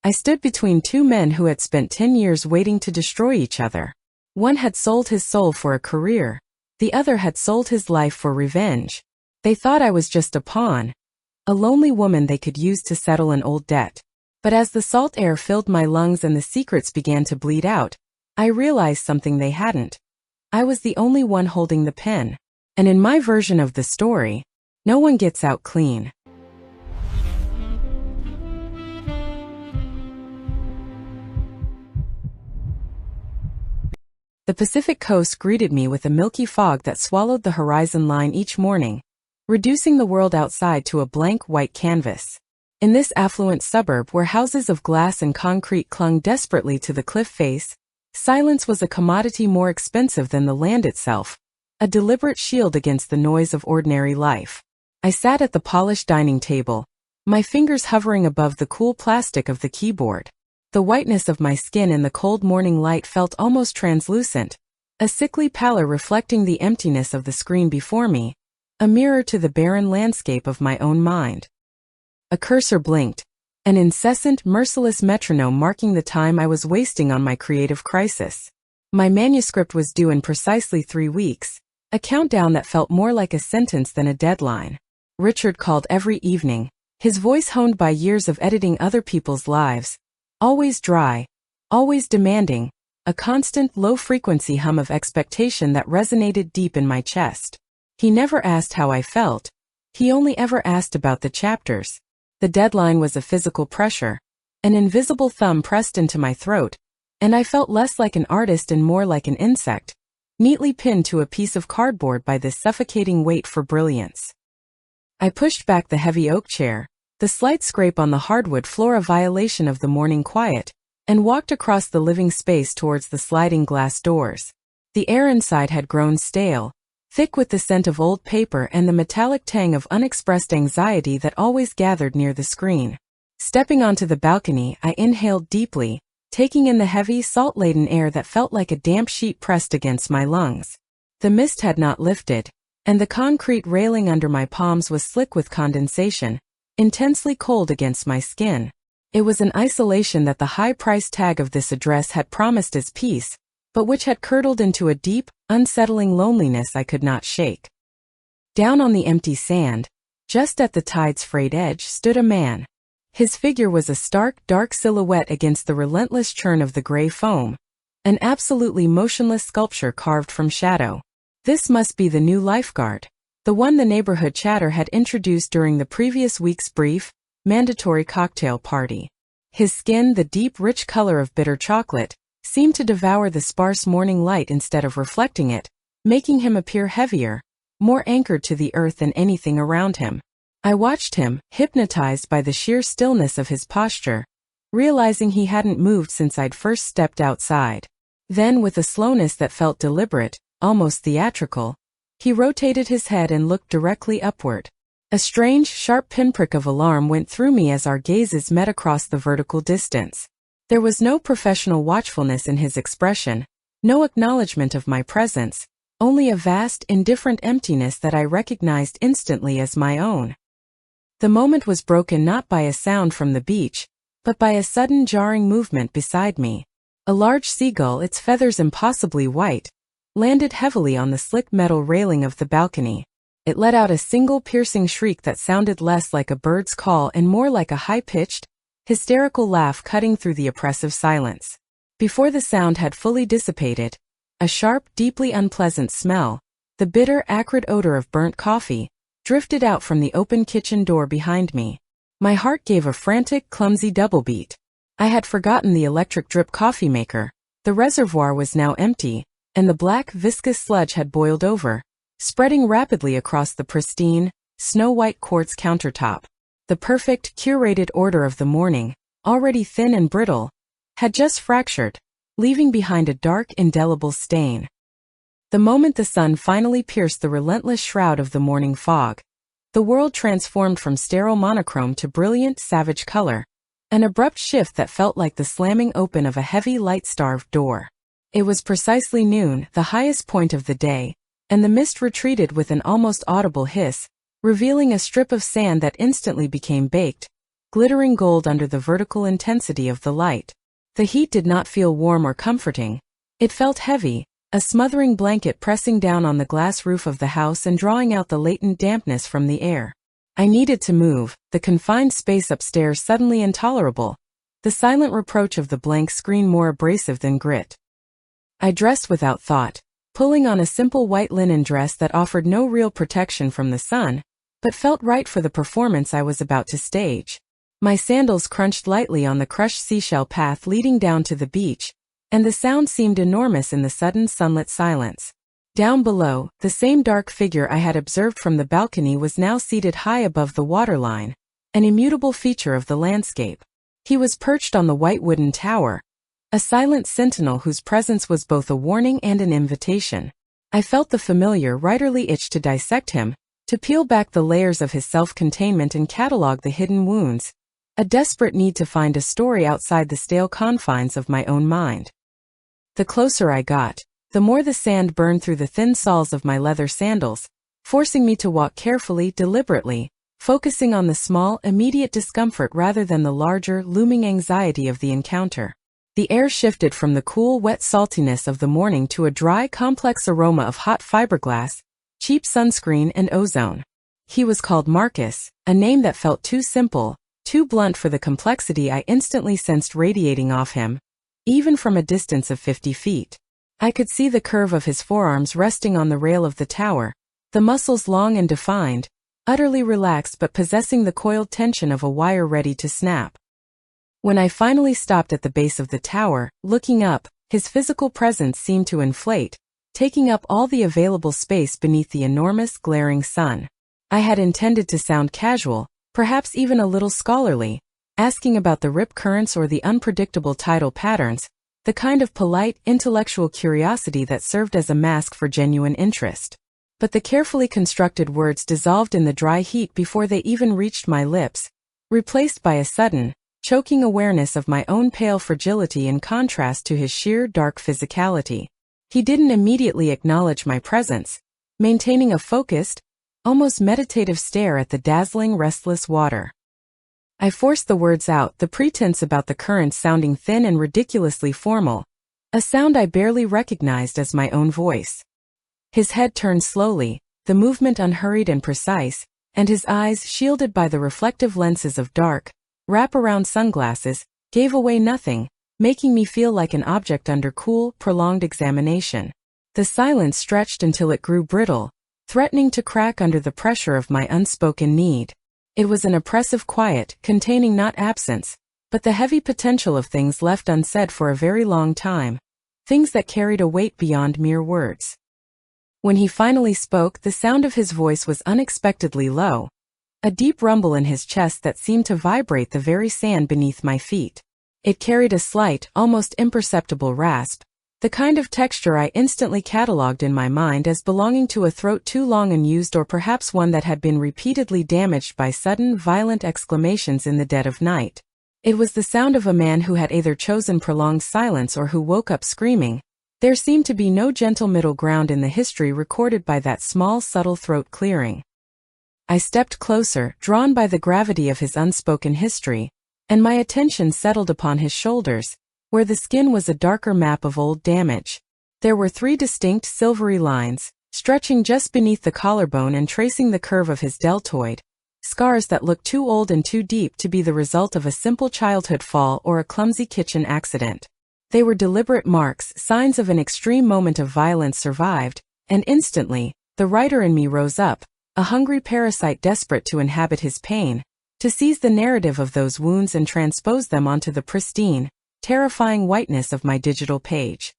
I stood between two men who had spent 10 years waiting to destroy each other. One had sold his soul for a career. The other had sold his life for revenge. They thought I was just a pawn, a lonely woman they could use to settle an old debt. But as the salt air filled my lungs and the secrets began to bleed out, I realized something they hadn't. I was the only one holding the pen. And in my version of the story, no one gets out clean. The Pacific coast greeted me with a milky fog that swallowed the horizon line each morning, reducing the world outside to a blank white canvas. In this affluent suburb where houses of glass and concrete clung desperately to the cliff face, silence was a commodity more expensive than the land itself, a deliberate shield against the noise of ordinary life. I sat at the polished dining table, my fingers hovering above the cool plastic of the keyboard. The whiteness of my skin in the cold morning light felt almost translucent, a sickly pallor reflecting the emptiness of the screen before me, a mirror to the barren landscape of my own mind. A cursor blinked, an incessant, merciless metronome marking the time I was wasting on my creative crisis. My manuscript was due in precisely 3 weeks, a countdown that felt more like a sentence than a deadline. Richard called every evening, his voice honed by years of editing other people's lives. Always dry, always demanding, a constant low-frequency hum of expectation that resonated deep in my chest. He never asked how I felt. He only ever asked about the chapters. The deadline was a physical pressure, an invisible thumb pressed into my throat, and I felt less like an artist and more like an insect, neatly pinned to a piece of cardboard by this suffocating wait for brilliance. I pushed back the heavy oak chair, the slight scrape on the hardwood floor a violation of the morning quiet, and walked across the living space towards the sliding glass doors. The air inside had grown stale, thick with the scent of old paper and the metallic tang of unexpressed anxiety that always gathered near the screen. Stepping onto the balcony, I inhaled deeply, taking in the heavy, salt-laden air that felt like a damp sheet pressed against my lungs. The mist had not lifted, and the concrete railing under my palms was slick with condensation, intensely cold against my skin. It was an isolation that the high price tag of this address had promised as peace, but which had curdled into a deep, unsettling loneliness I could not shake. Down on the empty sand, just at the tide's frayed edge, stood a man. His figure was a stark, dark silhouette against the relentless churn of the gray foam, an absolutely motionless sculpture carved from shadow. This must be the new lifeguard, the one the neighborhood chatter had introduced during the previous week's brief, mandatory cocktail party. His skin, the deep, rich color of bitter chocolate, seemed to devour the sparse morning light instead of reflecting it, making him appear heavier, more anchored to the earth than anything around him. I watched him, hypnotized by the sheer stillness of his posture, realizing he hadn't moved since I'd first stepped outside. Then, with a slowness that felt deliberate, almost theatrical, he rotated his head and looked directly upward. A strange, sharp pinprick of alarm went through me as our gazes met across the vertical distance. There was no professional watchfulness in his expression, no acknowledgement of my presence, only a vast, indifferent emptiness that I recognized instantly as my own. The moment was broken not by a sound from the beach, but by a sudden jarring movement beside me. A large seagull, its feathers impossibly white, landed heavily on the slick metal railing of the balcony. It let out a single piercing shriek that sounded less like a bird's call and more like a high-pitched, hysterical laugh cutting through the oppressive silence. Before the sound had fully dissipated, a sharp, deeply unpleasant smell, the bitter, acrid odor of burnt coffee, drifted out from the open kitchen door behind me. My heart gave a frantic, clumsy double beat. I had forgotten the electric drip coffee maker. The reservoir was now empty, and the black, viscous sludge had boiled over, spreading rapidly across the pristine, snow-white quartz countertop. The perfect, curated order of the morning, already thin and brittle, had just fractured, leaving behind a dark, indelible stain. The moment the sun finally pierced the relentless shroud of the morning fog, the world transformed from sterile monochrome to brilliant, savage color, an abrupt shift that felt like the slamming open of a heavy, light-starved door. It was precisely noon, the highest point of the day, and the mist retreated with an almost audible hiss, revealing a strip of sand that instantly became baked, glittering gold under the vertical intensity of the light. The heat did not feel warm or comforting. It felt heavy, a smothering blanket pressing down on the glass roof of the house and drawing out the latent dampness from the air. I needed to move, the confined space upstairs suddenly intolerable, the silent reproach of the blank screen more abrasive than grit. I dressed without thought, pulling on a simple white linen dress that offered no real protection from the sun, but felt right for the performance I was about to stage. My sandals crunched lightly on the crushed seashell path leading down to the beach, and the sound seemed enormous in the sudden sunlit silence. Down below, the same dark figure I had observed from the balcony was now seated high above the waterline, an immutable feature of the landscape. He was perched on the white wooden tower, a silent sentinel whose presence was both a warning and an invitation. I felt the familiar writerly itch to dissect him, to peel back the layers of his self-containment and catalog the hidden wounds, a desperate need to find a story outside the stale confines of my own mind. The closer I got, the more the sand burned through the thin soles of my leather sandals, forcing me to walk carefully, deliberately, focusing on the small, immediate discomfort rather than the larger, looming anxiety of the encounter. The air shifted from the cool, wet saltiness of the morning to a dry, complex aroma of hot fiberglass, cheap sunscreen, and ozone. He was called Marcus, a name that felt too simple, too blunt for the complexity I instantly sensed radiating off him, even from a distance of 50 feet. I could see the curve of his forearms resting on the rail of the tower, the muscles long and defined, utterly relaxed but possessing the coiled tension of a wire ready to snap. When I finally stopped at the base of the tower, looking up, his physical presence seemed to inflate, taking up all the available space beneath the enormous, glaring sun. I had intended to sound casual, perhaps even a little scholarly, asking about the rip currents or the unpredictable tidal patterns, the kind of polite, intellectual curiosity that served as a mask for genuine interest. But the carefully constructed words dissolved in the dry heat before they even reached my lips, replaced by a sudden, choking awareness of my own pale fragility in contrast to his sheer, dark physicality. He didn't immediately acknowledge my presence, maintaining a focused, almost meditative stare at the dazzling, restless water. I forced the words out, the pretense about the currents sounding thin and ridiculously formal, a sound I barely recognized as my own voice. His head turned slowly, the movement unhurried and precise, and his eyes, shielded by the reflective lenses of dark, wrap-around sunglasses, gave away nothing, making me feel like an object under cool, prolonged examination. The silence stretched until it grew brittle, threatening to crack under the pressure of my unspoken need. It was an oppressive quiet, containing not absence, but the heavy potential of things left unsaid for a very long time, things that carried a weight beyond mere words. When he finally spoke, the sound of his voice was unexpectedly low, a deep rumble in his chest that seemed to vibrate the very sand beneath my feet. It carried a slight, almost imperceptible rasp, the kind of texture I instantly catalogued in my mind as belonging to a throat too long unused or perhaps one that had been repeatedly damaged by sudden, violent exclamations in the dead of night. It was the sound of a man who had either chosen prolonged silence or who woke up screaming. There seemed to be no gentle middle ground in the history recorded by that small, subtle throat clearing. I stepped closer, drawn by the gravity of his unspoken history, and my attention settled upon his shoulders, where the skin was a darker map of old damage. There were 3 distinct silvery lines, stretching just beneath the collarbone and tracing the curve of his deltoid, scars that looked too old and too deep to be the result of a simple childhood fall or a clumsy kitchen accident. They were deliberate marks, signs of an extreme moment of violence survived, and instantly, the writer in me rose up, a hungry parasite desperate to inhabit his pain, to seize the narrative of those wounds and transpose them onto the pristine, terrifying whiteness of my digital page.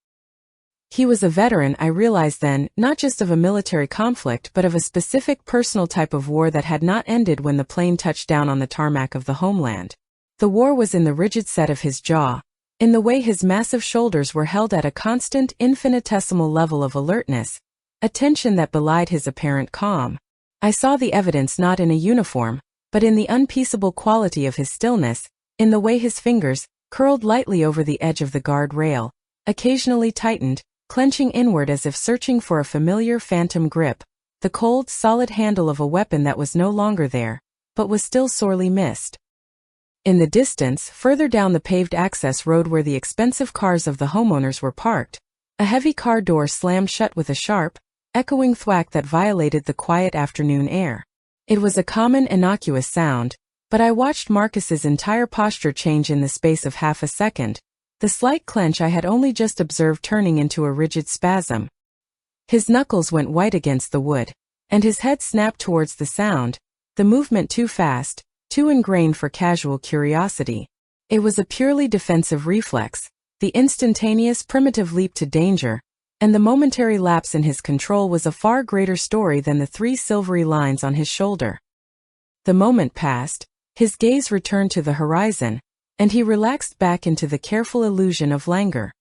He was a veteran, I realized then, not just of a military conflict but of a specific personal type of war that had not ended when the plane touched down on the tarmac of the homeland. The war was in the rigid set of his jaw, in the way his massive shoulders were held at a constant, infinitesimal level of alertness, a tension that belied his apparent calm. I saw the evidence not in a uniform, but in the unpeaceable quality of his stillness, in the way his fingers, curled lightly over the edge of the guard rail, occasionally tightened, clenching inward as if searching for a familiar phantom grip, the cold, solid handle of a weapon that was no longer there, but was still sorely missed. In the distance, further down the paved access road where the expensive cars of the homeowners were parked, a heavy car door slammed shut with a sharp, echoing thwack that violated the quiet afternoon air. It was a common, innocuous sound, but I watched Marcus's entire posture change in the space of half a second, the slight clench I had only just observed turning into a rigid spasm. His knuckles went white against the wood, and his head snapped towards the sound, the movement too fast, too ingrained for casual curiosity. It was a purely defensive reflex, the instantaneous primitive leap to danger, and the momentary lapse in his control was a far greater story than the 3 silvery lines on his shoulder. The moment passed, his gaze returned to the horizon, and he relaxed back into the careful illusion of languor.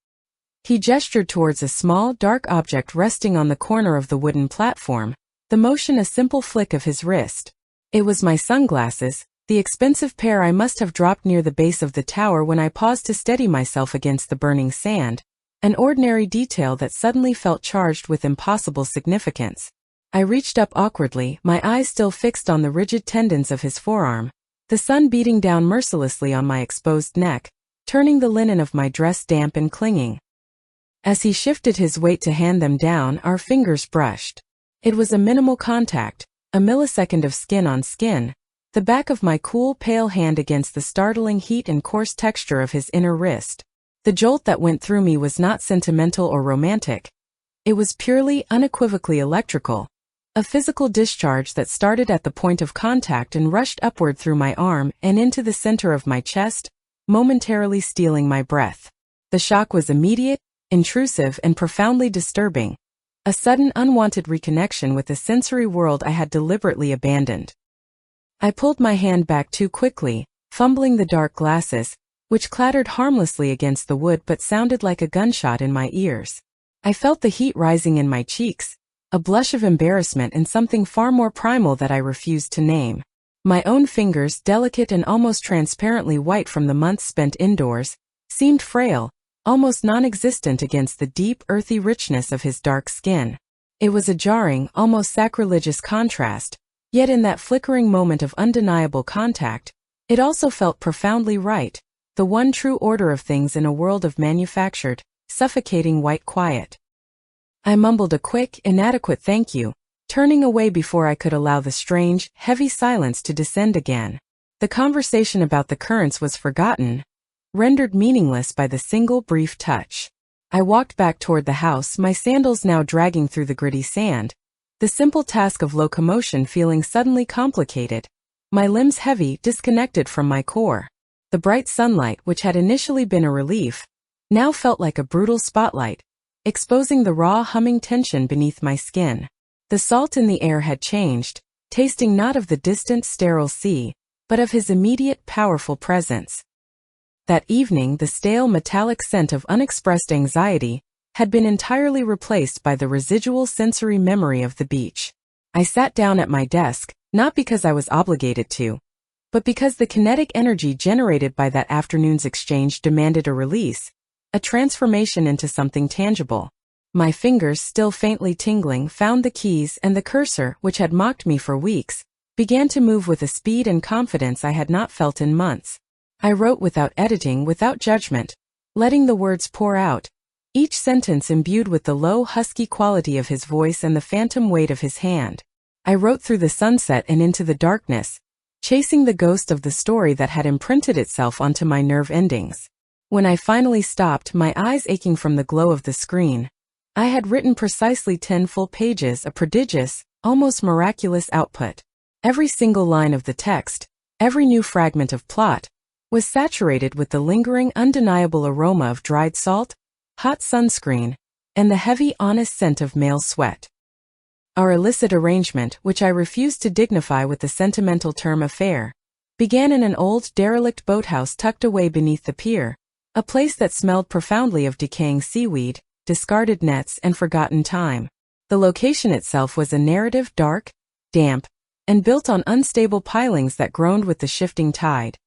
He gestured towards a small, dark object resting on the corner of the wooden platform, the motion a simple flick of his wrist. It was my sunglasses, the expensive pair I must have dropped near the base of the tower when I paused to steady myself against the burning sand, an ordinary detail that suddenly felt charged with impossible significance. I reached up awkwardly, my eyes still fixed on the rigid tendons of his forearm, the sun beating down mercilessly on my exposed neck, turning the linen of my dress damp and clinging. As he shifted his weight to hand them down, our fingers brushed. It was a minimal contact, a millisecond of skin on skin, the back of my cool, pale hand against the startling heat and coarse texture of his inner wrist. The jolt that went through me was not sentimental or romantic. It was purely, unequivocally electrical, a physical discharge that started at the point of contact and rushed upward through my arm and into the center of my chest, momentarily stealing my breath. The shock was immediate, intrusive, and profoundly disturbing, a sudden unwanted reconnection with a sensory world I had deliberately abandoned. I pulled my hand back too quickly, fumbling the dark glasses, which clattered harmlessly against the wood but sounded like a gunshot in my ears. I felt the heat rising in my cheeks, a blush of embarrassment and something far more primal that I refused to name. My own fingers, delicate and almost transparently white from the months spent indoors, seemed frail, almost non-existent against the deep, earthy richness of his dark skin. It was a jarring, almost sacrilegious contrast, yet in that flickering moment of undeniable contact, it also felt profoundly right, the one true order of things in a world of manufactured, suffocating white quiet. I mumbled a quick, inadequate thank you, turning away before I could allow the strange, heavy silence to descend again. The conversation about the currents was forgotten, rendered meaningless by the single brief touch. I walked back toward the house, my sandals now dragging through the gritty sand, the simple task of locomotion feeling suddenly complicated, my limbs heavy, disconnected from my core. The bright sunlight, which had initially been a relief, now felt like a brutal spotlight, exposing the raw, humming tension beneath my skin. The salt in the air had changed, tasting not of the distant, sterile sea, but of his immediate, powerful presence. That evening, the stale, metallic scent of unexpressed anxiety had been entirely replaced by the residual sensory memory of the beach. I sat down at my desk, not because I was obligated to, but because the kinetic energy generated by that afternoon's exchange demanded a release, a transformation into something tangible. My fingers, still faintly tingling, found the keys, and the cursor, which had mocked me for weeks, began to move with a speed and confidence I had not felt in months. I wrote without editing, without judgment, letting the words pour out, each sentence imbued with the low, husky quality of his voice and the phantom weight of his hand. I wrote through the sunset and into the darkness, chasing the ghost of the story that had imprinted itself onto my nerve endings. When I finally stopped, my eyes aching from the glow of the screen, I had written precisely 10 full pages, a prodigious, almost miraculous output. Every single line of the text, every new fragment of plot, was saturated with the lingering, undeniable aroma of dried salt, hot sunscreen, and the heavy, honest scent of male sweat. Our illicit arrangement, which I refused to dignify with the sentimental term affair, began in an old, derelict boathouse tucked away beneath the pier, a place that smelled profoundly of decaying seaweed, discarded nets, and forgotten time. The location itself was a narrative, dark, damp, and built on unstable pilings that groaned with the shifting tide,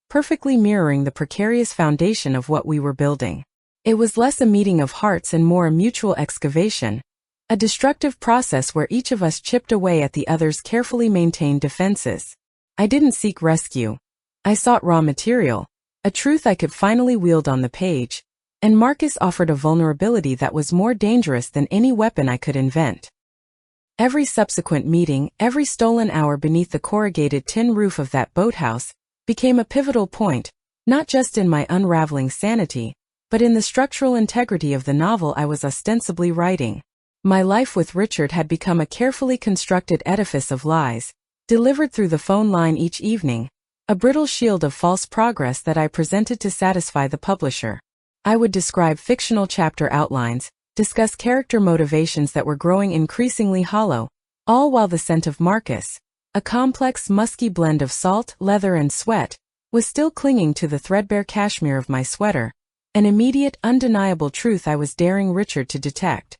perfectly mirroring the precarious foundation of what we were building. It was less a meeting of hearts and more a mutual excavation, a destructive process where each of us chipped away at the other's carefully maintained defenses. I didn't seek rescue. I sought raw material, a truth I could finally wield on the page, and Marcus offered a vulnerability that was more dangerous than any weapon I could invent. Every subsequent meeting, every stolen hour beneath the corrugated tin roof of that boathouse, became a pivotal point, not just in my unraveling sanity, but in the structural integrity of the novel I was ostensibly writing. My life with Richard had become a carefully constructed edifice of lies, delivered through the phone line each evening, a brittle shield of false progress that I presented to satisfy the publisher. I would describe fictional chapter outlines, discuss character motivations that were growing increasingly hollow, all while the scent of Marcus, a complex, musky blend of salt, leather, and sweat, was still clinging to the threadbare cashmere of my sweater, an immediate, undeniable truth I was daring Richard to detect.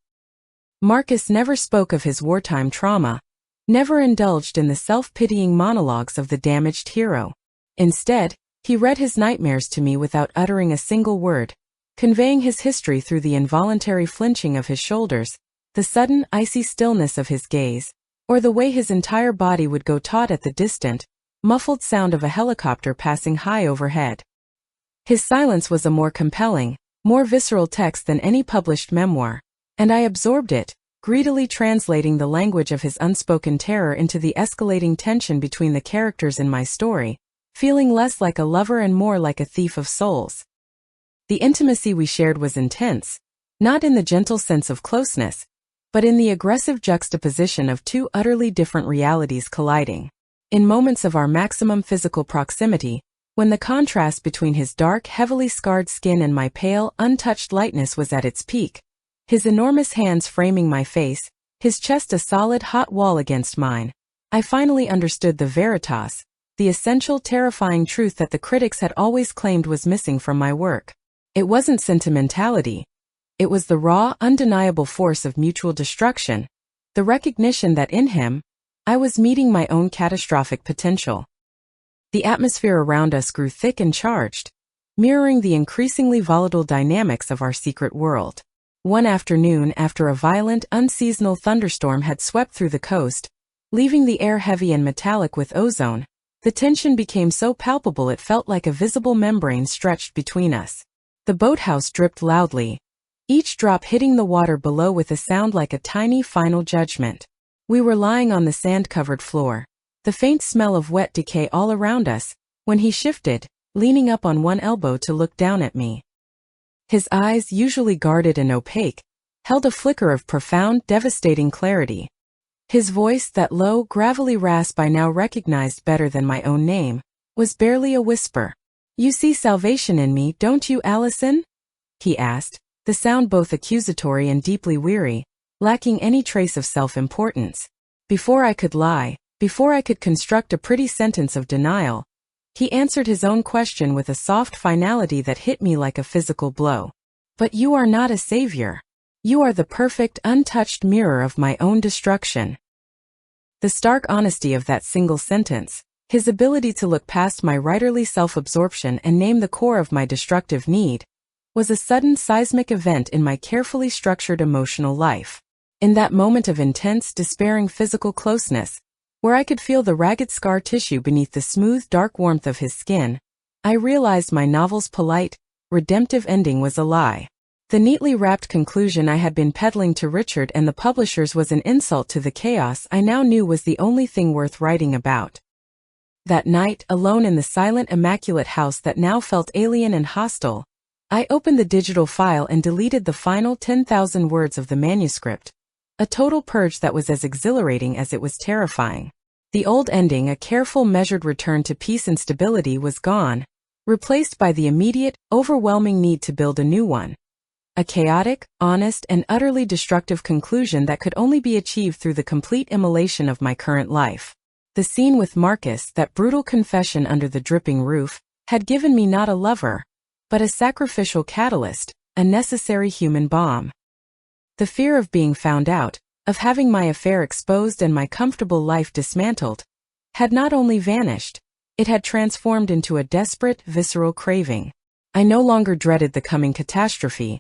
Marcus never spoke of his wartime trauma, never indulged in the self-pitying monologues of the damaged hero. Instead, he read his nightmares to me without uttering a single word, conveying his history through the involuntary flinching of his shoulders, the sudden, icy stillness of his gaze, or the way his entire body would go taut at the distant, muffled sound of a helicopter passing high overhead. His silence was a more compelling, more visceral text than any published memoir, and I absorbed it, greedily translating the language of his unspoken terror into the escalating tension between the characters in my story, feeling less like a lover and more like a thief of souls. The intimacy we shared was intense, not in the gentle sense of closeness, but in the aggressive juxtaposition of two utterly different realities colliding. In moments of our maximum physical proximity, when the contrast between his dark, heavily scarred skin and my pale, untouched lightness was at its peak, his enormous hands framing my face, his chest a solid hot wall against mine, I finally understood the veritas, the essential terrifying truth that the critics had always claimed was missing from my work. It wasn't sentimentality. It was the raw, undeniable force of mutual destruction, the recognition that in him, I was meeting my own catastrophic potential. The atmosphere around us grew thick and charged, mirroring the increasingly volatile dynamics of our secret world. One afternoon, after a violent, unseasonal thunderstorm had swept through the coast, leaving the air heavy and metallic with ozone, the tension became so palpable it felt like a visible membrane stretched between us. The boathouse dripped loudly, each drop hitting the water below with a sound like a tiny final judgment. We were lying on the sand-covered floor, the faint smell of wet decay all around us, when he shifted, leaning up on one elbow to look down at me. His eyes, usually guarded and opaque, held a flicker of profound, devastating clarity. His voice, that low, gravelly rasp I now recognized better than my own name, was barely a whisper. "You see salvation in me, don't you, Alison?" he asked, the sound both accusatory and deeply weary, lacking any trace of self-importance. Before I could lie, before I could construct a pretty sentence of denial, he answered his own question with a soft finality that hit me like a physical blow. "But you are not a savior. You are the perfect, untouched mirror of my own destruction." The stark honesty of that single sentence, his ability to look past my writerly self-absorption and name the core of my destructive need, was a sudden seismic event in my carefully structured emotional life. In that moment of intense, despairing physical closeness, where I could feel the ragged scar tissue beneath the smooth, dark warmth of his skin, I realized my novel's polite, redemptive ending was a lie. The neatly wrapped conclusion I had been peddling to Richard and the publishers was an insult to the chaos I now knew was the only thing worth writing about. That night, alone in the silent, immaculate house that now felt alien and hostile, I opened the digital file and deleted the final 10,000 words of the manuscript, a total purge that was as exhilarating as it was terrifying. The old ending, a careful, measured return to peace and stability, was gone, replaced by the immediate, overwhelming need to build a new one. A chaotic, honest, and utterly destructive conclusion that could only be achieved through the complete immolation of my current life. The scene with Marcus, that brutal confession under the dripping roof, had given me not a lover, but a sacrificial catalyst, a necessary human bomb. The fear of being found out, of having my affair exposed and my comfortable life dismantled, had not only vanished, it had transformed into a desperate, visceral craving. I no longer dreaded the coming catastrophe.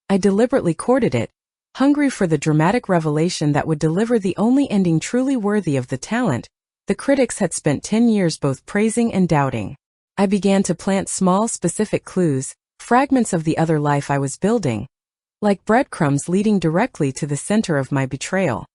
I deliberately courted it, hungry for the dramatic revelation that would deliver the only ending truly worthy of the talent the critics had spent 10 years both praising and doubting. I began to plant small, specific clues, fragments of the other life I was building, like breadcrumbs leading directly to the center of my betrayal.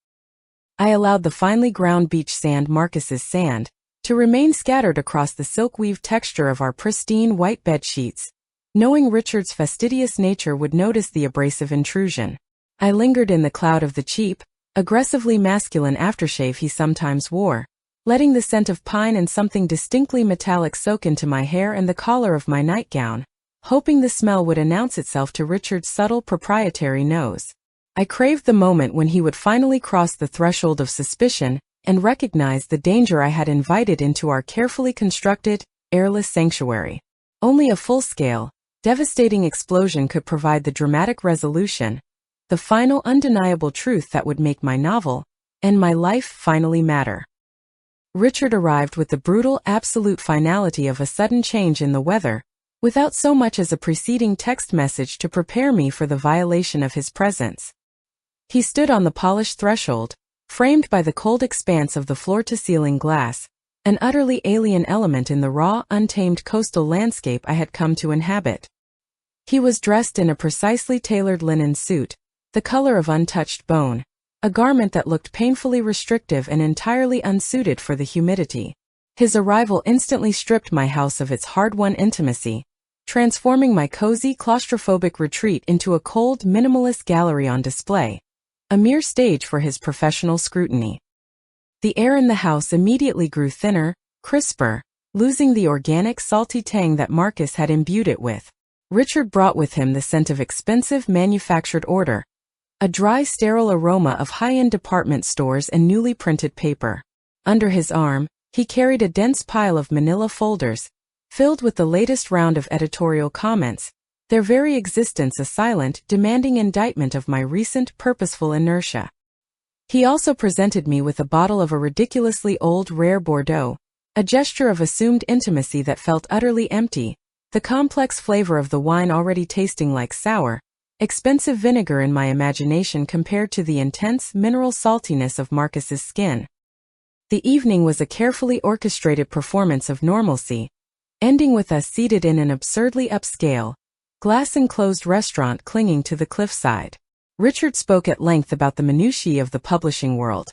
I allowed the finely ground beach sand, Marcus's sand, to remain scattered across the silk-weave texture of our pristine white bed sheets, knowing Richard's fastidious nature would notice the abrasive intrusion. I lingered in the cloud of the cheap, aggressively masculine aftershave he sometimes wore, letting the scent of pine and something distinctly metallic soak into my hair and the collar of my nightgown, hoping the smell would announce itself to Richard's subtle proprietary nose. I craved the moment when he would finally cross the threshold of suspicion and recognize the danger I had invited into our carefully constructed, airless sanctuary. Only a full-scale, devastating explosion could provide the dramatic resolution, the final undeniable truth that would make my novel, and my life finally matter. Richard arrived with the brutal absolute finality of a sudden change in the weather, without so much as a preceding text message to prepare me for the violation of his presence. He stood on the polished threshold, framed by the cold expanse of the floor-to-ceiling glass, an utterly alien element in the raw, untamed coastal landscape I had come to inhabit. He was dressed in a precisely tailored linen suit, the color of untouched bone, a garment that looked painfully restrictive and entirely unsuited for the humidity. His arrival instantly stripped my house of its hard-won intimacy, transforming my cozy, claustrophobic retreat into a cold, minimalist gallery on display, a mere stage for his professional scrutiny. The air in the house immediately grew thinner, crisper, losing the organic, salty tang that Marcus had imbued it with. Richard brought with him the scent of expensive manufactured order, a dry, sterile aroma of high-end department stores and newly printed paper. Under his arm, he carried a dense pile of manila folders, filled with the latest round of editorial comments, their very existence a silent, demanding indictment of my recent, purposeful inertia. He also presented me with a bottle of a ridiculously old, rare Bordeaux, a gesture of assumed intimacy that felt utterly empty, the complex flavor of the wine already tasting like sour, expensive vinegar in my imagination compared to the intense, mineral saltiness of Marcus's skin. The evening was a carefully orchestrated performance of normalcy, ending with us seated in an absurdly upscale, glass-enclosed restaurant clinging to the cliffside. Richard spoke at length about the minutiae of the publishing world,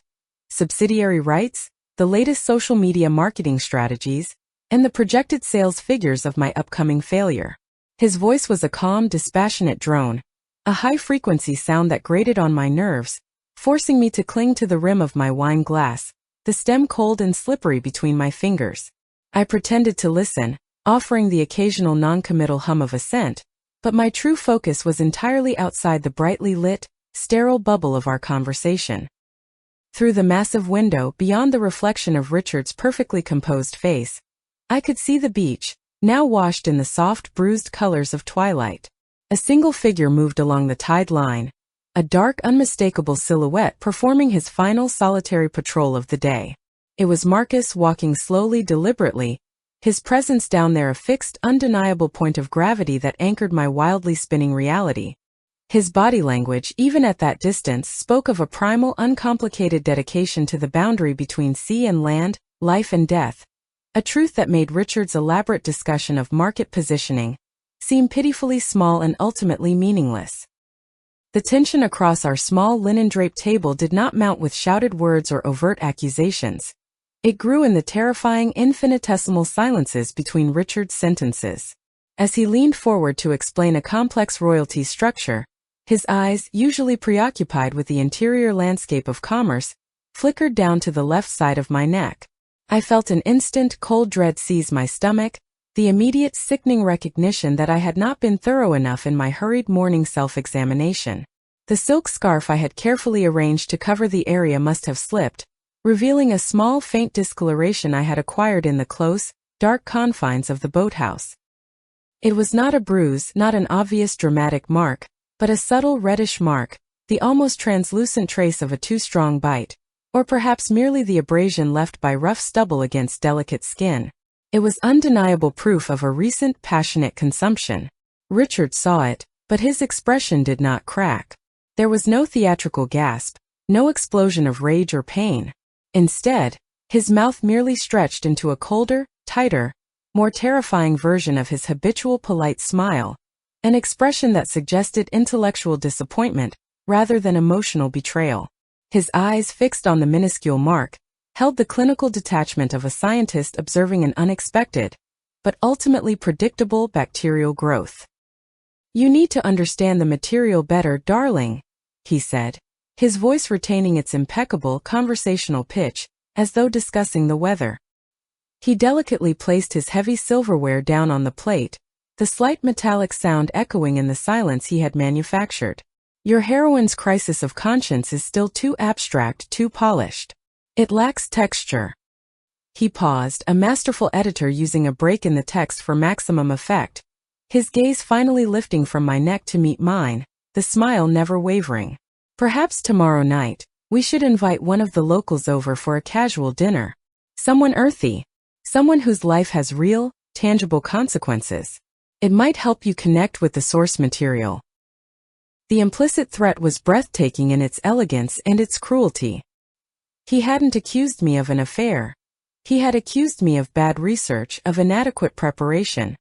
subsidiary rights, the latest social media marketing strategies, and the projected sales figures of my upcoming failure. His voice was a calm, dispassionate drone, a high-frequency sound that grated on my nerves, forcing me to cling to the rim of my wine glass, the stem cold and slippery between my fingers. I pretended to listen, offering the occasional non-committal hum of assent, but my true focus was entirely outside the brightly lit, sterile bubble of our conversation. Through the massive window, beyond the reflection of Richard's perfectly composed face, I could see the beach, now washed in the soft, bruised colors of twilight. A single figure moved along the tide line, a dark, unmistakable silhouette performing his final solitary patrol of the day. It was Marcus walking slowly, deliberately, his presence down there a fixed, undeniable point of gravity that anchored my wildly spinning reality. His body language, even at that distance, spoke of a primal, uncomplicated dedication to the boundary between sea and land, life and death, a truth that made Richard's elaborate discussion of market positioning seem pitifully small and ultimately meaningless. The tension across our small linen-draped table did not mount with shouted words or overt accusations. It grew in the terrifying, infinitesimal silences between Richard's sentences. As he leaned forward to explain a complex royalty structure, his eyes, usually preoccupied with the interior landscape of commerce, flickered down to the left side of my neck. I felt an instant, cold dread seize my stomach, the immediate sickening recognition that I had not been thorough enough in my hurried morning self-examination. The silk scarf I had carefully arranged to cover the area must have slipped, revealing a small, faint discoloration I had acquired in the close, dark confines of the boathouse. It was not a bruise, not an obvious dramatic mark, but a subtle reddish mark, the almost translucent trace of a too strong bite, or perhaps merely the abrasion left by rough stubble against delicate skin. It was undeniable proof of a recent passionate consumption. Richard saw it, but his expression did not crack. There was no theatrical gasp, no explosion of rage or pain. Instead, his mouth merely stretched into a colder, tighter, more terrifying version of his habitual polite smile, an expression that suggested intellectual disappointment rather than emotional betrayal. His eyes, fixed on the minuscule mark, held the clinical detachment of a scientist observing an unexpected, but ultimately predictable bacterial growth. "You need to understand the material better, darling," he said, his voice retaining its impeccable conversational pitch, as though discussing the weather. He delicately placed his heavy silverware down on the plate, the slight metallic sound echoing in the silence he had manufactured. "Your heroine's crisis of conscience is still too abstract, too polished. It lacks texture." He paused, a masterful editor using a break in the text for maximum effect, his gaze finally lifting from my neck to meet mine, the smile never wavering. "Perhaps tomorrow night, we should invite one of the locals over for a casual dinner. Someone earthy. Someone whose life has real, tangible consequences. It might help you connect with the source material." The implicit threat was breathtaking in its elegance and its cruelty. He hadn't accused me of an affair. He had accused me of bad research, of inadequate preparation.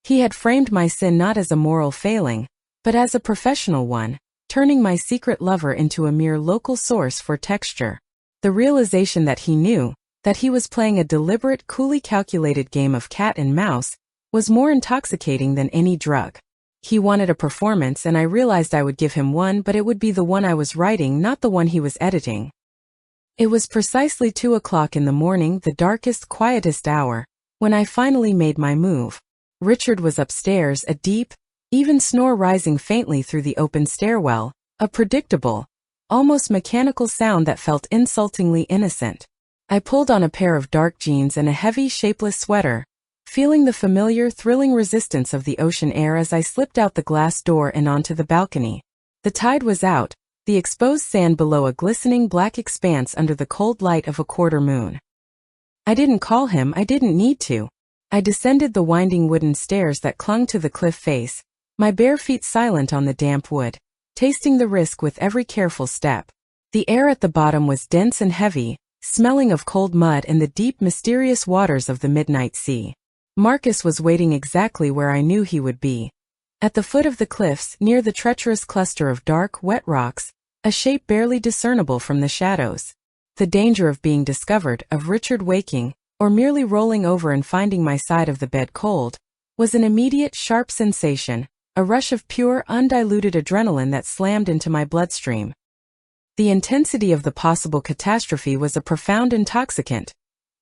He had framed my sin not as a moral failing, but as a professional one, turning my secret lover into a mere local source for texture. The realization that he knew, that he was playing a deliberate, coolly calculated game of cat and mouse, was more intoxicating than any drug. He wanted a performance, and I realized I would give him one, but it would be the one I was writing, not the one he was editing. It was precisely 2 o'clock in the morning, the darkest, quietest hour, when I finally made my move. Richard was upstairs, a deep, even snore rising faintly through the open stairwell, a predictable, almost mechanical sound that felt insultingly innocent. I pulled on a pair of dark jeans and a heavy, shapeless sweater, feeling the familiar, thrilling resistance of the ocean air as I slipped out the glass door and onto the balcony. The tide was out, the exposed sand below a glistening black expanse under the cold light of a quarter moon. I didn't call him, I didn't need to. I descended the winding wooden stairs that clung to the cliff face, my bare feet silent on the damp wood, tasting the risk with every careful step. The air at the bottom was dense and heavy, smelling of cold mud and the deep, mysterious waters of the midnight sea. Marcus was waiting exactly where I knew he would be. At the foot of the cliffs, near the treacherous cluster of dark, wet rocks, a shape barely discernible from the shadows. The danger of being discovered, of Richard waking, or merely rolling over and finding my side of the bed cold, was an immediate, sharp sensation, a rush of pure, undiluted adrenaline that slammed into my bloodstream. The intensity of the possible catastrophe was a profound intoxicant,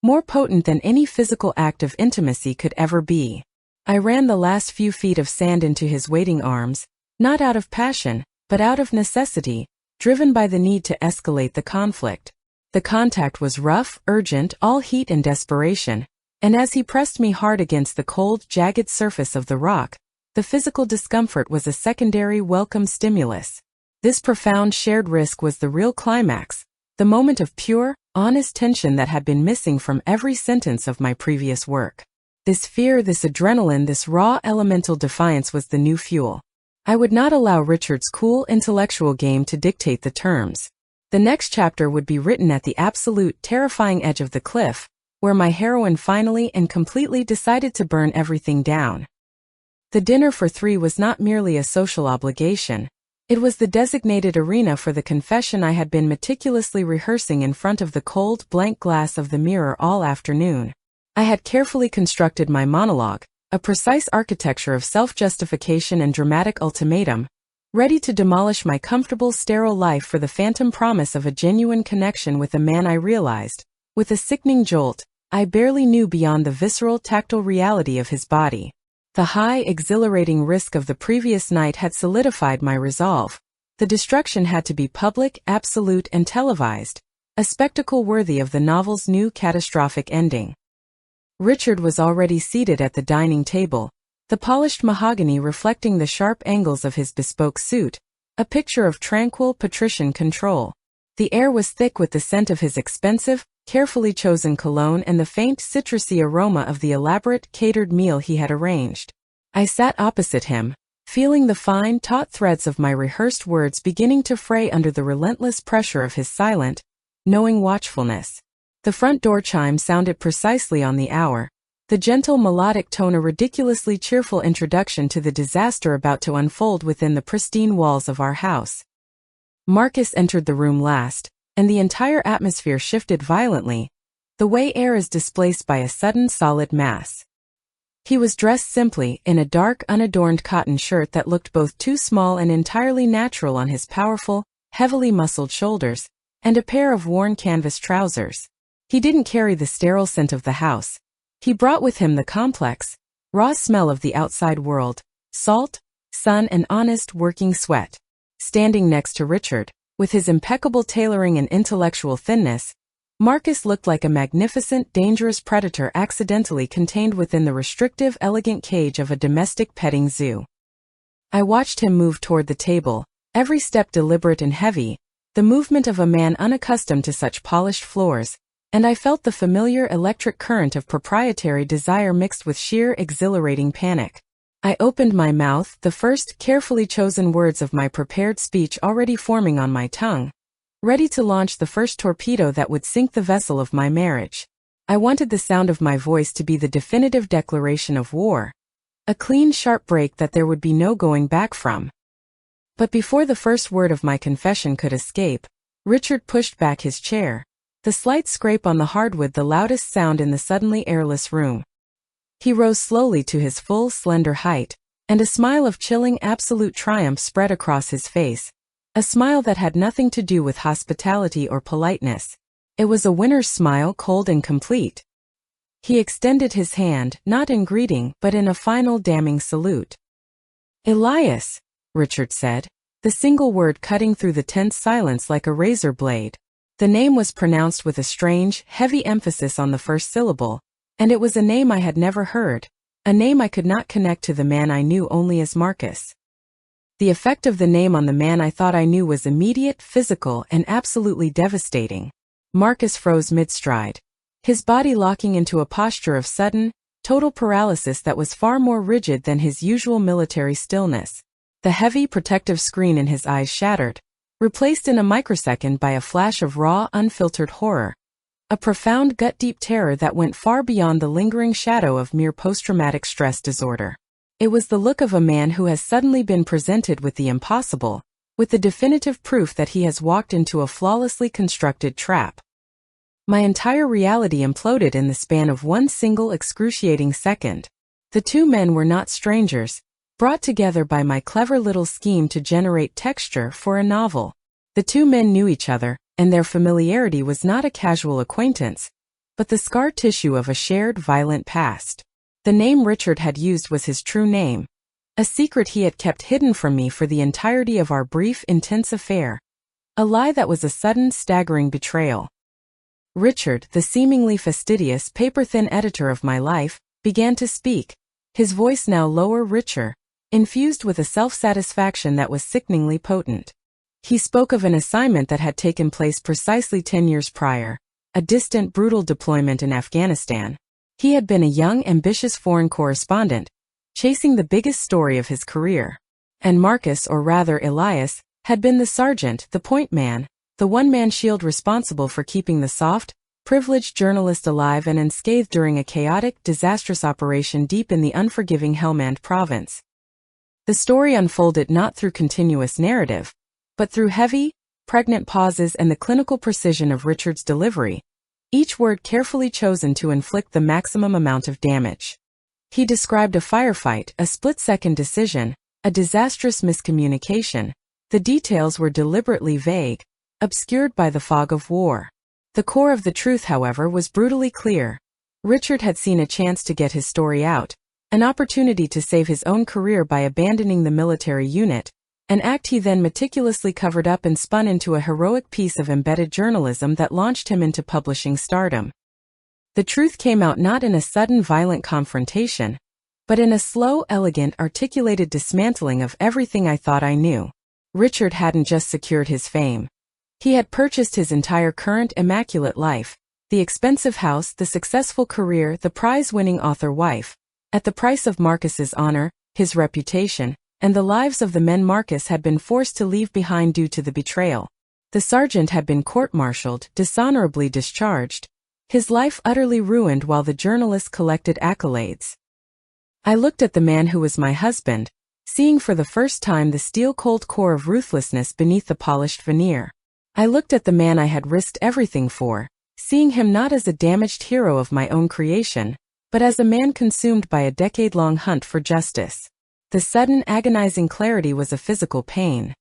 more potent than any physical act of intimacy could ever be. I ran the last few feet of sand into his waiting arms, not out of passion, but out of necessity, driven by the need to escalate the conflict. The contact was rough, urgent, all heat and desperation, and as he pressed me hard against the cold, jagged surface of the rock, the physical discomfort was a secondary, welcome stimulus. This profound shared risk was the real climax, the moment of pure, honest tension that had been missing from every sentence of my previous work. This fear, this adrenaline, this raw, elemental defiance was the new fuel. I would not allow Richard's cool, intellectual game to dictate the terms. The next chapter would be written at the absolute, terrifying edge of the cliff, where my heroine finally and completely decided to burn everything down. The dinner for three was not merely a social obligation. It was the designated arena for the confession I had been meticulously rehearsing in front of the cold, blank glass of the mirror all afternoon. I had carefully constructed my monologue, a precise architecture of self-justification and dramatic ultimatum, ready to demolish my comfortable, sterile life for the phantom promise of a genuine connection with a man I realized, with a sickening jolt, I barely knew beyond the visceral, tactile reality of his body. The high, exhilarating risk of the previous night had solidified my resolve. The destruction had to be public, absolute, and televised, a spectacle worthy of the novel's new catastrophic ending. Richard was already seated at the dining table, the polished mahogany reflecting the sharp angles of his bespoke suit, a picture of tranquil, patrician control. The air was thick with the scent of his expensive, carefully chosen cologne and the faint, citrusy aroma of the elaborate, catered meal he had arranged. I sat opposite him, feeling the fine, taut threads of my rehearsed words beginning to fray under the relentless pressure of his silent, knowing watchfulness. The front door chime sounded precisely on the hour, the gentle melodic tone a ridiculously cheerful introduction to the disaster about to unfold within the pristine walls of our house. Marcus entered the room last, and the entire atmosphere shifted violently, the way air is displaced by a sudden solid mass. He was dressed simply in a dark, unadorned cotton shirt that looked both too small and entirely natural on his powerful, heavily muscled shoulders, and a pair of worn canvas trousers. He didn't carry the sterile scent of the house. He brought with him the complex, raw smell of the outside world, salt, sun and honest working sweat. Standing next to Richard, with his impeccable tailoring and intellectual thinness, Marcus looked like a magnificent, dangerous predator accidentally contained within the restrictive, elegant cage of a domestic petting zoo. I watched him move toward the table, every step deliberate and heavy, the movement of a man unaccustomed to such polished floors, and I felt the familiar electric current of proprietary desire mixed with sheer exhilarating panic. I opened my mouth, the first carefully chosen words of my prepared speech already forming on my tongue, ready to launch the first torpedo that would sink the vessel of my marriage. I wanted the sound of my voice to be the definitive declaration of war, a clean, sharp break that there would be no going back from. But before the first word of my confession could escape, Richard pushed back his chair, the slight scrape on the hardwood the loudest sound in the suddenly airless room. He rose slowly to his full, slender height, and a smile of chilling, absolute triumph spread across his face. A smile that had nothing to do with hospitality or politeness. It was a winner's smile, cold and complete. He extended his hand, not in greeting, but in a final damning salute. "Elias," Richard said, the single word cutting through the tense silence like a razor blade. The name was pronounced with a strange, heavy emphasis on the first syllable, and it was a name I had never heard, a name I could not connect to the man I knew only as Marcus. The effect of the name on the man I thought I knew was immediate, physical, and absolutely devastating. Marcus froze mid-stride, his body locking into a posture of sudden, total paralysis that was far more rigid than his usual military stillness. The heavy, protective screen in his eyes shattered, replaced in a microsecond by a flash of raw, unfiltered horror. A profound, gut-deep terror that went far beyond the lingering shadow of mere post-traumatic stress disorder. It was the look of a man who has suddenly been presented with the impossible, with the definitive proof that he has walked into a flawlessly constructed trap. My entire reality imploded in the span of one single excruciating second. The two men were not strangers, brought together by my clever little scheme to generate texture for a novel. The two men knew each other, and their familiarity was not a casual acquaintance, but the scar tissue of a shared violent past. The name Richard had used was his true name, a secret he had kept hidden from me for the entirety of our brief, intense affair, a lie that was a sudden, staggering betrayal. Richard, the seemingly fastidious, paper-thin editor of my life, began to speak, his voice now lower, richer, infused with a self-satisfaction that was sickeningly potent. He spoke of an assignment that had taken place precisely 10 years prior, a distant, brutal deployment in Afghanistan. He had been a young, ambitious foreign correspondent, chasing the biggest story of his career. And Marcus, or rather Elias, had been the sergeant, the point man, the one-man shield responsible for keeping the soft, privileged journalist alive and unscathed during a chaotic, disastrous operation deep in the unforgiving Helmand province. The story unfolded not through continuous narrative, but through heavy, pregnant pauses and the clinical precision of Richard's delivery, each word carefully chosen to inflict the maximum amount of damage. He described a firefight, a split-second decision, a disastrous miscommunication. The details were deliberately vague, obscured by the fog of war. The core of the truth, however, was brutally clear. Richard had seen a chance to get his story out, an opportunity to save his own career by abandoning the military unit, an act he then meticulously covered up and spun into a heroic piece of embedded journalism that launched him into publishing stardom. The truth came out not in a sudden violent confrontation, but in a slow, elegant, articulated dismantling of everything I thought I knew. Richard hadn't just secured his fame. He had purchased his entire current immaculate life, the expensive house, the successful career, the prize-winning author wife, at the price of Marcus's honor, his reputation, and the lives of the men Marcus had been forced to leave behind due to the betrayal. The sergeant had been court-martialed, dishonorably discharged, his life utterly ruined while the journalist collected accolades. I looked at the man who was my husband, seeing for the first time the steel-cold core of ruthlessness beneath the polished veneer. I looked at the man I had risked everything for, seeing him not as a damaged hero of my own creation, but as a man consumed by a decade-long hunt for justice. The sudden agonizing clarity was a physical pain.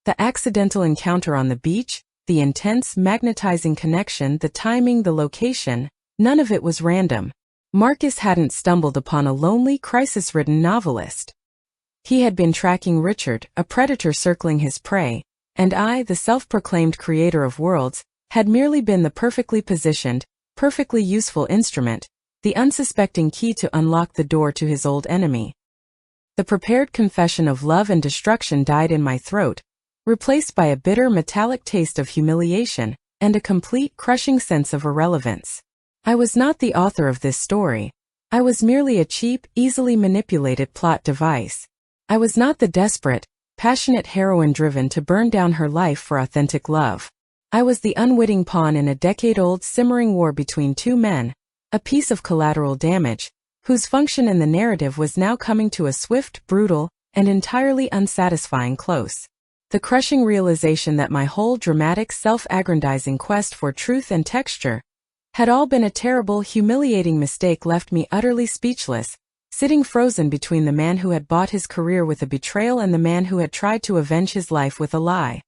The accidental encounter on the beach, the intense magnetizing connection, the timing, the location, none of it was random. Marcus hadn't stumbled upon a lonely, crisis-ridden novelist. He had been tracking Richard, a predator circling his prey, and I, the self-proclaimed creator of worlds, had merely been the perfectly positioned, perfectly useful instrument, the unsuspecting key to unlock the door to his old enemy. The prepared confession of love and destruction died in my throat, replaced by a bitter metallic taste of humiliation and a complete crushing sense of irrelevance. I was not the author of this story. I was merely a cheap, easily manipulated plot device. I was not the desperate, passionate heroine driven to burn down her life for authentic love. I was the unwitting pawn in a decade-old simmering war between two men, a piece of collateral damage, whose function in the narrative was now coming to a swift, brutal, and entirely unsatisfying close. The crushing realization that my whole dramatic, self-aggrandizing quest for truth and texture had all been a terrible, humiliating mistake left me utterly speechless, sitting frozen between the man who had bought his career with a betrayal and the man who had tried to avenge his life with a lie.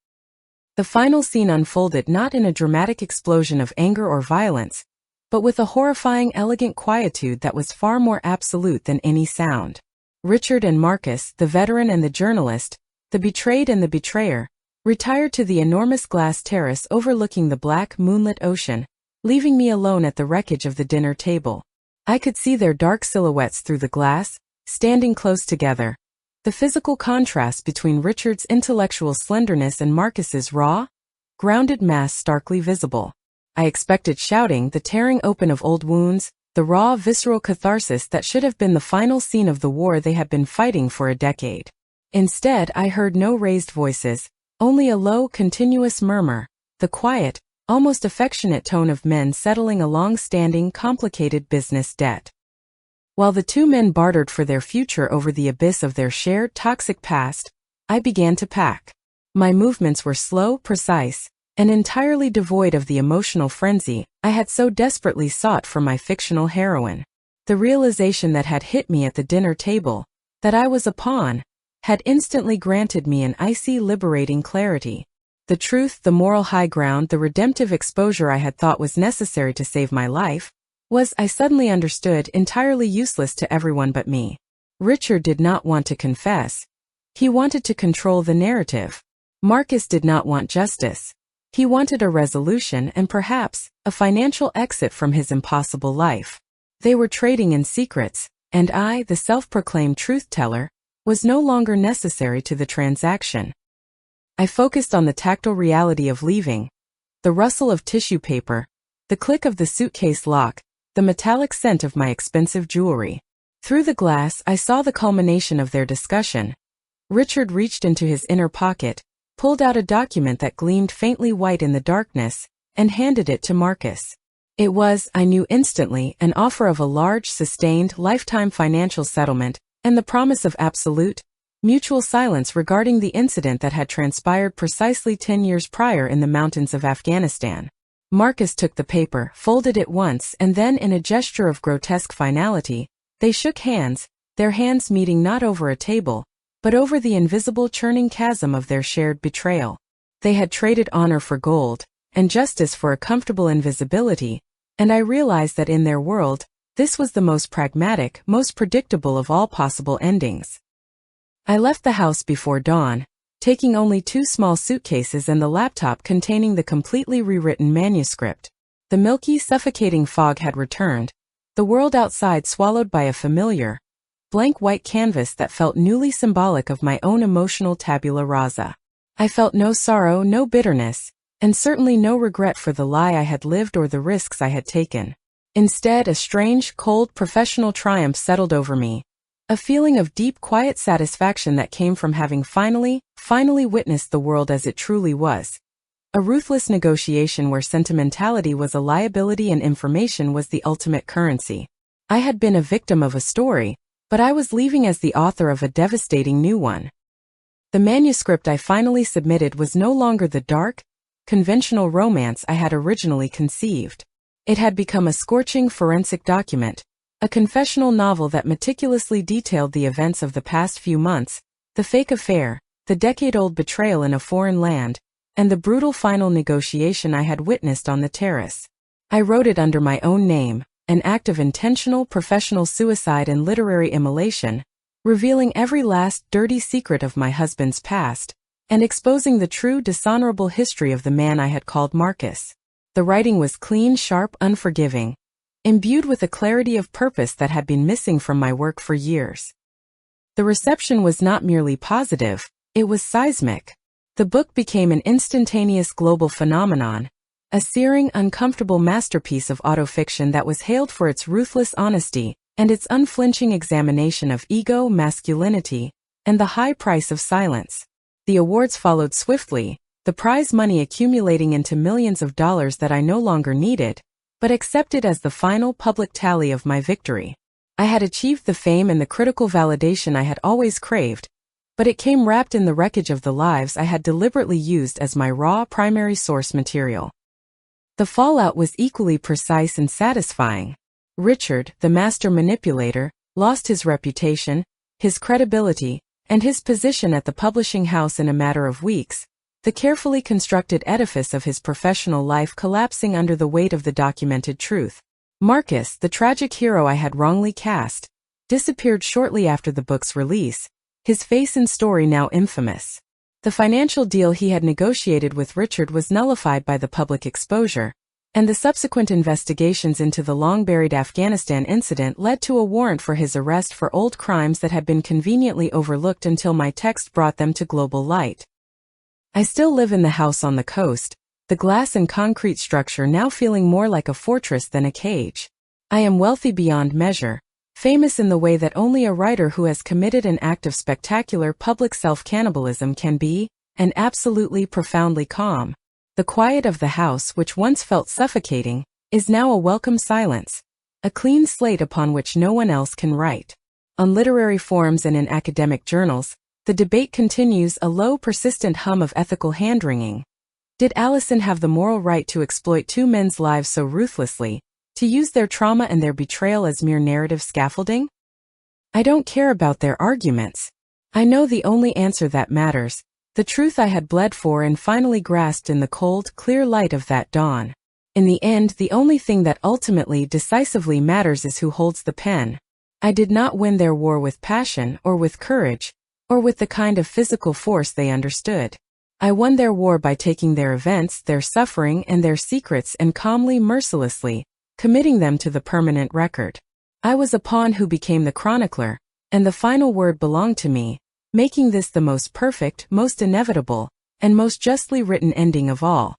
The final scene unfolded not in a dramatic explosion of anger or violence, but with a horrifying, elegant quietude that was far more absolute than any sound. Richard and Marcus, the veteran and the journalist, the betrayed and the betrayer, retired to the enormous glass terrace overlooking the black, moonlit ocean, leaving me alone at the wreckage of the dinner table. I could see their dark silhouettes through the glass, standing close together, the physical contrast between Richard's intellectual slenderness and Marcus's raw, grounded mass starkly visible. I expected shouting, the tearing open of old wounds, the raw, visceral catharsis that should have been the final scene of the war they had been fighting for a decade. Instead, I heard no raised voices, only a low, continuous murmur, the quiet, almost affectionate tone of men settling a long-standing, complicated business debt. While the two men bartered for their future over the abyss of their shared toxic past, I began to pack. My movements were slow, precise, and entirely devoid of the emotional frenzy I had so desperately sought for my fictional heroine. The realization that had hit me at the dinner table, that I was a pawn, had instantly granted me an icy, liberating clarity. The truth, the moral high ground, the redemptive exposure I had thought was necessary to save my life, was, I suddenly understood, entirely useless to everyone but me. Richard did not want to confess. He wanted to control the narrative. Marcus did not want justice. He wanted a resolution and perhaps a financial exit from his impossible life. They were trading in secrets, and I, the self-proclaimed truth-teller, was no longer necessary to the transaction. I focused on the tactile reality of leaving, the rustle of tissue paper, the click of the suitcase lock, the metallic scent of my expensive jewelry. Through the glass, I saw the culmination of their discussion. Richard reached into his inner pocket, pulled out a document that gleamed faintly white in the darkness, and handed it to Marcus. It was, I knew instantly, an offer of a large, sustained, lifetime financial settlement, and the promise of absolute, mutual silence regarding the incident that had transpired precisely 10 years prior in the mountains of Afghanistan. Marcus took the paper, folded it once, and then in a gesture of grotesque finality, they shook hands, their hands meeting not over a table, but over the invisible churning chasm of their shared betrayal. They had traded honor for gold, and justice for a comfortable invisibility, and I realized that in their world, this was the most pragmatic, most predictable of all possible endings. I left the house before dawn, taking only 2 small suitcases and the laptop containing the completely rewritten manuscript. The milky, suffocating fog had returned, the world outside swallowed by a familiar, blank white canvas that felt newly symbolic of my own emotional tabula rasa. I felt no sorrow, no bitterness, and certainly no regret for the lie I had lived or the risks I had taken. Instead, a strange, cold, professional triumph settled over me, a feeling of deep, quiet satisfaction that came from having finally witnessed the world as it truly was. A ruthless negotiation where sentimentality was a liability and information was the ultimate currency. I had been a victim of a story, but I was leaving as the author of a devastating new one. The manuscript I finally submitted was no longer the dark, conventional romance I had originally conceived. It had become a scorching forensic document, a confessional novel that meticulously detailed the events of the past few months, the fake affair, the decade-old betrayal in a foreign land, and the brutal final negotiation I had witnessed on the terrace. I wrote it under my own name, an act of intentional professional suicide and literary immolation, revealing every last dirty secret of my husband's past, and exposing the true dishonorable history of the man I had called Marcus. The writing was clean, sharp, unforgiving, imbued with a clarity of purpose that had been missing from my work for years. The reception was not merely positive, it was seismic. The book became an instantaneous global phenomenon, a searing, uncomfortable masterpiece of autofiction that was hailed for its ruthless honesty and its unflinching examination of ego, masculinity, and the high price of silence. The awards followed swiftly, the prize money accumulating into millions of dollars that I no longer needed, but accepted as the final public tally of my victory. I had achieved the fame and the critical validation I had always craved, but it came wrapped in the wreckage of the lives I had deliberately used as my raw primary source material. The fallout was equally precise and satisfying. Richard, the master manipulator, lost his reputation, his credibility, and his position at the publishing house in a matter of weeks, the carefully constructed edifice of his professional life collapsing under the weight of the documented truth. Marcus, the tragic hero I had wrongly cast, disappeared shortly after the book's release, his face and story now infamous. The financial deal he had negotiated with Richard was nullified by the public exposure, and the subsequent investigations into the long-buried Afghanistan incident led to a warrant for his arrest for old crimes that had been conveniently overlooked until my text brought them to global light. I still live in the house on the coast, the glass and concrete structure now feeling more like a fortress than a cage. I am wealthy beyond measure, famous in the way that only a writer who has committed an act of spectacular public self-cannibalism can be, and absolutely profoundly calm. The quiet of the house, which once felt suffocating, is now a welcome silence, a clean slate upon which no one else can write. On literary forums and in academic journals, the debate continues, a low, persistent hum of ethical hand-wringing. Did Alison have the moral right to exploit two men's lives so ruthlessly, to use their trauma and their betrayal as mere narrative scaffolding? I don't care about their arguments. I know the only answer that matters, the truth I had bled for and finally grasped in the cold, clear light of that dawn. In the end, the only thing that ultimately, decisively matters is who holds the pen. I did not win their war with passion, or with courage, or with the kind of physical force they understood. I won their war by taking their events, their suffering, and their secrets and calmly, mercilessly, committing them to the permanent record. I was a pawn who became the chronicler, and the final word belonged to me, making this the most perfect, most inevitable, and most justly written ending of all.